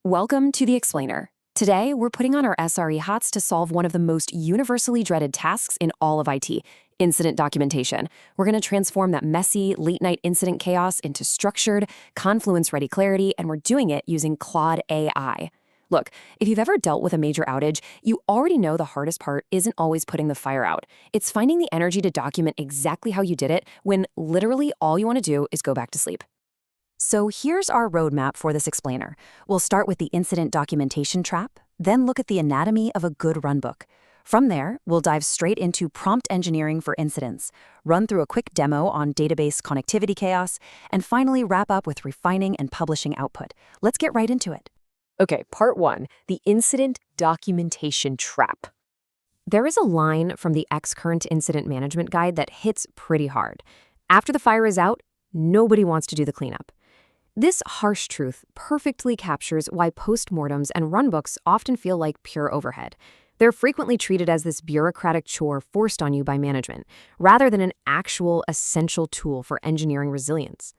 Welcome to The Explainer. Today, we're putting on our SRE hats to solve one of the most universally dreaded tasks in all of IT, incident documentation. We're going to transform that messy, late-night incident chaos into structured, Confluence-ready clarity, and we're doing it using Claude AI. Look, if you've ever dealt with a major outage, you already know the hardest part isn't always putting the fire out. It's finding the energy to document exactly how you did it when literally all you want to do is go back to sleep. So here's our roadmap for this explainer. We'll start with the incident documentation trap, then look at the anatomy of a good runbook. From there, we'll dive straight into prompt engineering for incidents, run through a quick demo on database connectivity chaos, and finally wrap up with refining and publishing output. Let's get right into it. Okay, part one, the incident documentation trap. There is a line from the Current Incident Management Guide that hits pretty hard. After the fire is out, nobody wants to do the cleanup. This harsh truth perfectly captures why postmortems and runbooks often feel like pure overhead. They're frequently treated as this bureaucratic chore forced on you by management, rather than an actual essential tool for engineering resilience.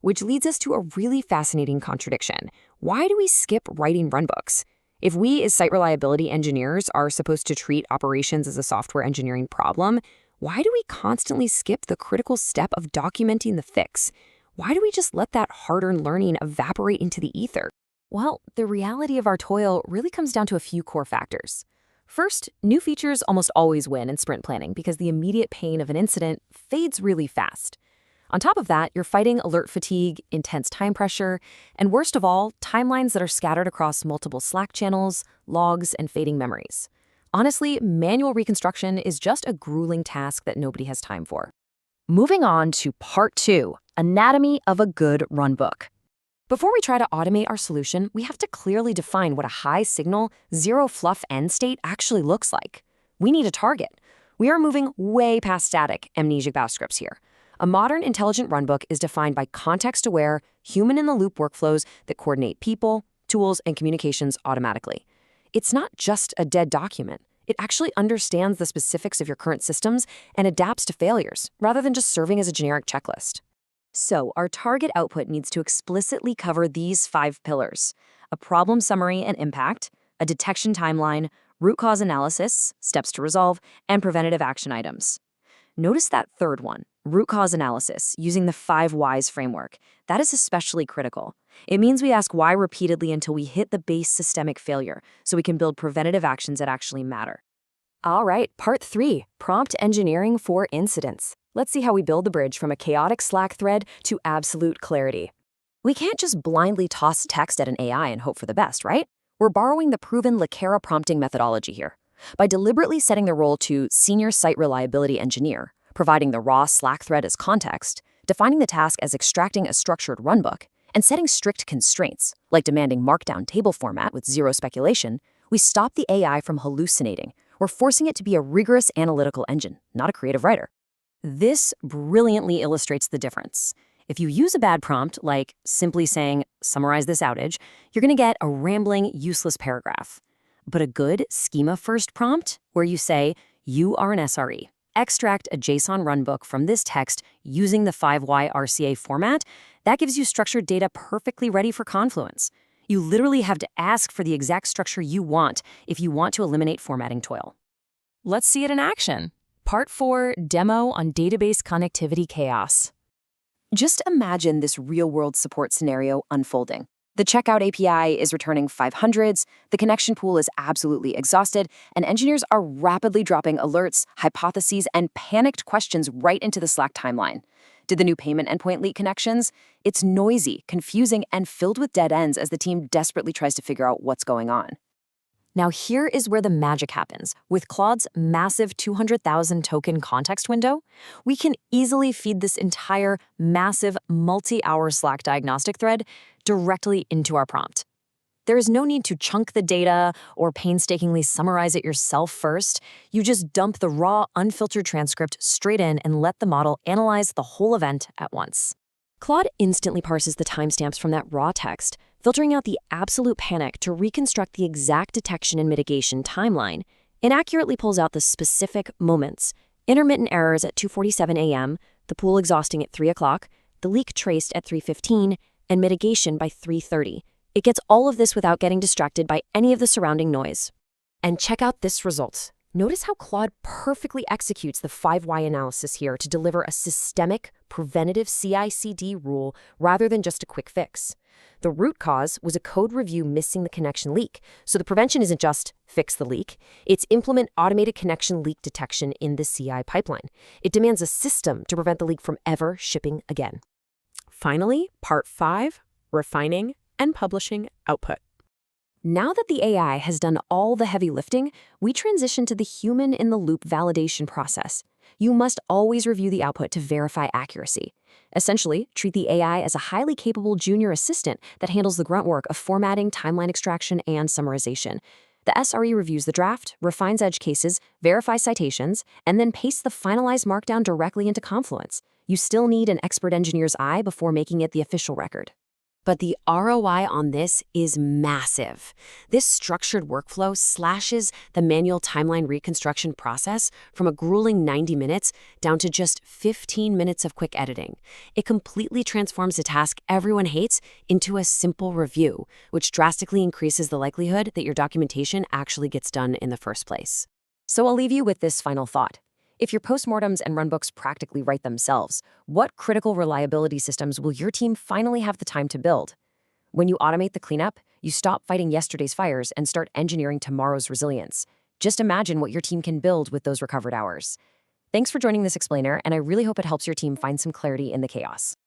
Which leads us to a really fascinating contradiction. Why do we skip writing runbooks? If we, as site reliability engineers, are supposed to treat operations as a software engineering problem, why do we constantly skip the critical step of documenting the fix? Why do we just let that hard-earned learning evaporate into the ether? Well, the reality of our toil really comes down to a few core factors. First, new features almost always win in sprint planning because the immediate pain of an incident fades really fast. On top of that, you're fighting alert fatigue, intense time pressure, and worst of all, timelines that are scattered across multiple Slack channels, logs, and fading memories. Honestly, manual reconstruction is just a grueling task that nobody has time for. Moving on to part two, anatomy of a good runbook. Before we try to automate our solution, we have to clearly define what a high-signal, zero-fluff end state actually looks like. We need a target. We are moving way past static, amnesic bash scripts here. A modern intelligent runbook is defined by context-aware, human-in-the-loop workflows that coordinate people, tools, and communications automatically. It's not just a dead document. It actually understands the specifics of your current systems and adapts to failures, rather than just serving as a generic checklist. So our target output needs to explicitly cover these 5 pillars: a problem summary and impact, a detection timeline, root cause analysis, steps to resolve, and preventative action items. Notice that third one, root cause analysis, using the 5 whys framework. That is especially critical. It means we ask why repeatedly until we hit the base systemic failure, so we can build preventative actions that actually matter. All right, part 3, prompt engineering for incidents. Let's see how we build the bridge from a chaotic Slack thread to absolute clarity. We can't just blindly toss text at an AI and hope for the best, right? We're borrowing the proven Lakera prompting methodology here. By deliberately setting the role to senior site reliability engineer, providing the raw Slack thread as context, defining the task as extracting a structured runbook, and setting strict constraints, like demanding markdown table format with zero speculation, we stop the AI from hallucinating. We're forcing it to be a rigorous analytical engine, not a creative writer. This brilliantly illustrates the difference. If you use a bad prompt, like simply saying, summarize this outage, you're going to get a rambling, useless paragraph. But a good schema-first prompt, where you say, you are an SRE, extract a JSON runbook from this text using the 5Y RCA format, that gives you structured data perfectly ready for Confluence. You literally have to ask for the exact structure you want if you want to eliminate formatting toil. Let's see it in action. Part 4, demo on database connectivity chaos. Just imagine this real-world support scenario unfolding. The checkout API is returning 500s, the connection pool is absolutely exhausted, and engineers are rapidly dropping alerts, hypotheses, and panicked questions right into the Slack timeline. Did the new payment endpoint leak connections? It's noisy, confusing, and filled with dead ends as the team desperately tries to figure out what's going on. Now here is where the magic happens. With Claude's massive 200,000 token context window, we can easily feed this entire massive multi-hour Slack diagnostic thread directly into our prompt. There is no need to chunk the data or painstakingly summarize it yourself first. You just dump the raw, unfiltered transcript straight in and let the model analyze the whole event at once. Claude instantly parses the timestamps from that raw text, filtering out the absolute panic to reconstruct the exact detection and mitigation timeline, and accurately pulls out the specific moments: intermittent errors at 2:47 a.m., the pool exhausting at 3 o'clock, the leak traced at 3:15, and mitigation by 3:30, It gets all of this without getting distracted by any of the surrounding noise. And check out this result. Notice how Claude perfectly executes the 5 why analysis here to deliver a systemic, preventative CI/CD rule rather than just a quick fix. The root cause was a code review missing the connection leak, so the prevention isn't just fix the leak, it's implement automated connection leak detection in the CI pipeline. It demands a system to prevent the leak from ever shipping again. Finally, part 5, refining and publishing output. Now that the AI has done all the heavy lifting, we transition to the human-in-the-loop validation process. You must always review the output to verify accuracy. Essentially, treat the AI as a highly capable junior assistant that handles the grunt work of formatting, timeline extraction, and summarization. The SRE reviews the draft, refines edge cases, verifies citations, and then pastes the finalized markdown directly into Confluence. You still need an expert engineer's eye before making it the official record. But the ROI on this is massive. This structured workflow slashes the manual timeline reconstruction process from a grueling 90 minutes down to just 15 minutes of quick editing. It completely transforms a task everyone hates into a simple review, which drastically increases the likelihood that your documentation actually gets done in the first place. So I'll leave you with this final thought. If your postmortems and runbooks practically write themselves, what critical reliability systems will your team finally have the time to build? When you automate the cleanup, you stop fighting yesterday's fires and start engineering tomorrow's resilience. Just imagine what your team can build with those recovered hours. Thanks for joining this explainer, and I really hope it helps your team find some clarity in the chaos.